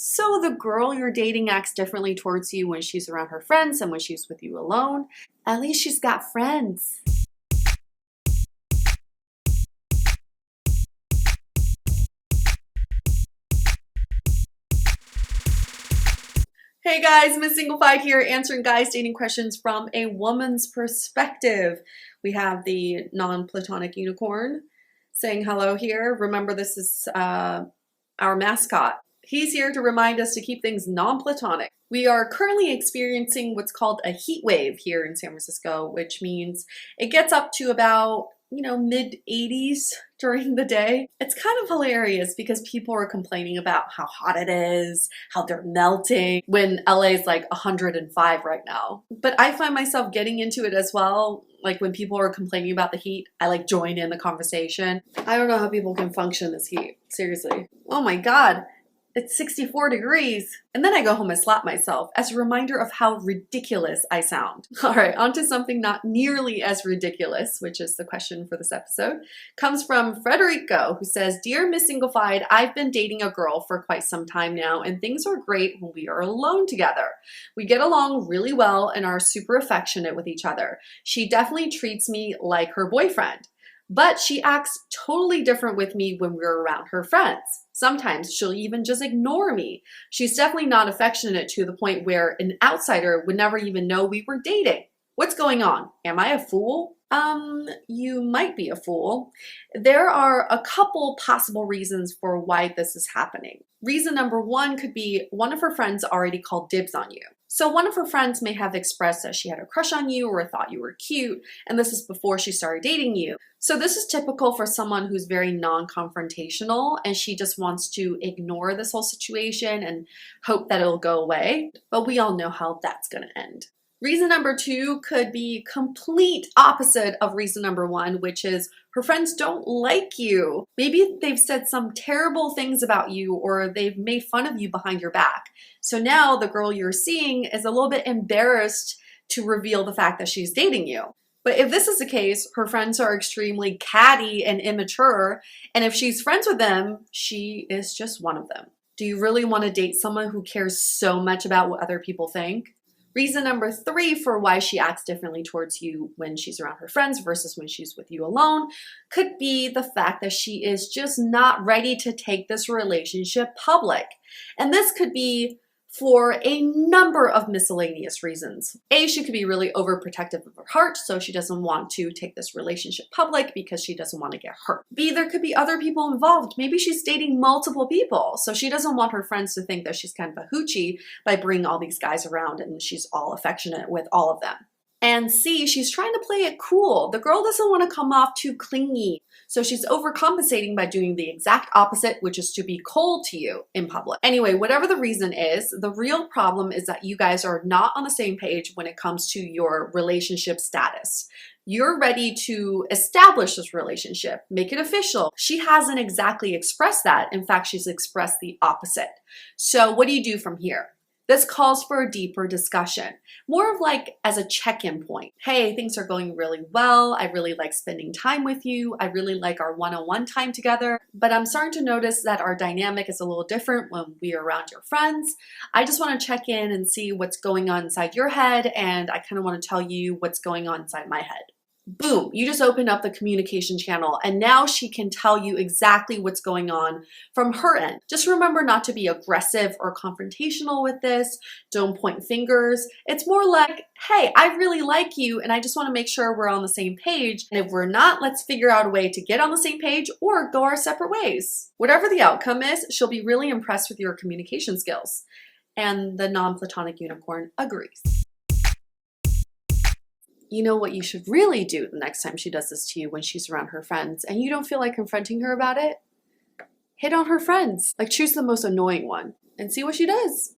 So the girl you're dating acts differently towards you when she's around her friends and when she's with you alone. At least she's got friends. Hey guys, Miss Singlified here, answering guys dating questions from a woman's perspective. We have the non-platonic unicorn saying hello here. Remember, this is our mascot. He's here to remind us to keep things non-platonic. We are currently experiencing what's called a heat wave here in San Francisco, which means it gets up to about mid 80s during the day. It's kind of hilarious because people are complaining about how hot it is, how they're melting, when LA is like 105 right now. But I find myself getting into it as well. Like when people are complaining about the heat, I like join in the conversation. I don't know how people can function in this heat, seriously. Oh my God. It's 64 degrees. And then I go home and slap myself as a reminder of how ridiculous I sound. All right, on to something not nearly as ridiculous, which is the question for this episode. Comes from Frederico, who says, Dear Miss Singlified, I've been dating a girl for quite some time now, and things are great when we are alone together. We get along really well and are super affectionate with each other. She definitely treats me like her boyfriend. But she acts totally different with me when we're around her friends. Sometimes she'll even just ignore me. She's definitely not affectionate to the point where an outsider would never even know we were dating. What's going on? Am I a fool? You might be a fool. There are a couple possible reasons for why this is happening. Reason number one could be one of her friends already called dibs on you. So one of her friends may have expressed that she had a crush on you or thought you were cute, and this is before she started dating you. So this is typical for someone who's very non-confrontational and she just wants to ignore this whole situation and hope that it'll go away. But we all know how that's gonna end. Reason number two could be complete opposite of reason number one, which is her friends don't like you. Maybe they've said some terrible things about you or they've made fun of you behind your back. So now the girl you're seeing is a little bit embarrassed to reveal the fact that she's dating you. But if this is the case, her friends are extremely catty and immature, and if she's friends with them, she is just one of them. Do you really want to date someone who cares so much about what other people think? Reason number three for why she acts differently towards you when she's around her friends versus when she's with you alone could be the fact that she is just not ready to take this relationship public. And this could be for a number of miscellaneous reasons. A, she could be really overprotective of her heart, so she doesn't want to take this relationship public because she doesn't want to get hurt. B, there could be other people involved. Maybe she's dating multiple people, so she doesn't want her friends to think that she's kind of a hoochie by bringing all these guys around and she's all affectionate with all of them. And C, she's trying to play it cool. The girl doesn't want to come off too clingy. So she's overcompensating by doing the exact opposite, which is to be cold to you in public. Anyway, whatever the reason is, the real problem is that you guys are not on the same page when it comes to your relationship status. You're ready to establish this relationship, make it official. She hasn't exactly expressed that. In fact, she's expressed the opposite. So what do you do from here? This calls for a deeper discussion, more of like as a check-in point. Hey, things are going really well. I really like spending time with you. I really like our one-on-one time together, but I'm starting to notice that our dynamic is a little different when we are around your friends. I just want to check in and see what's going on inside your head, and I kind of want to tell you what's going on inside my head. Boom, you just opened up the communication channel and now she can tell you exactly what's going on from her end. Just remember not to be aggressive or confrontational with this. Don't point fingers. It's more like, hey, I really like you and I just want to make sure we're on the same page. And if we're not, let's figure out a way to get on the same page or go our separate ways. Whatever the outcome is, she'll be really impressed with your communication skills. And the non-platonic unicorn agrees. You know what you should really do the next time she does this to you when she's around her friends and you don't feel like confronting her about it? Hit on her friends. Like choose the most annoying one and see what she does.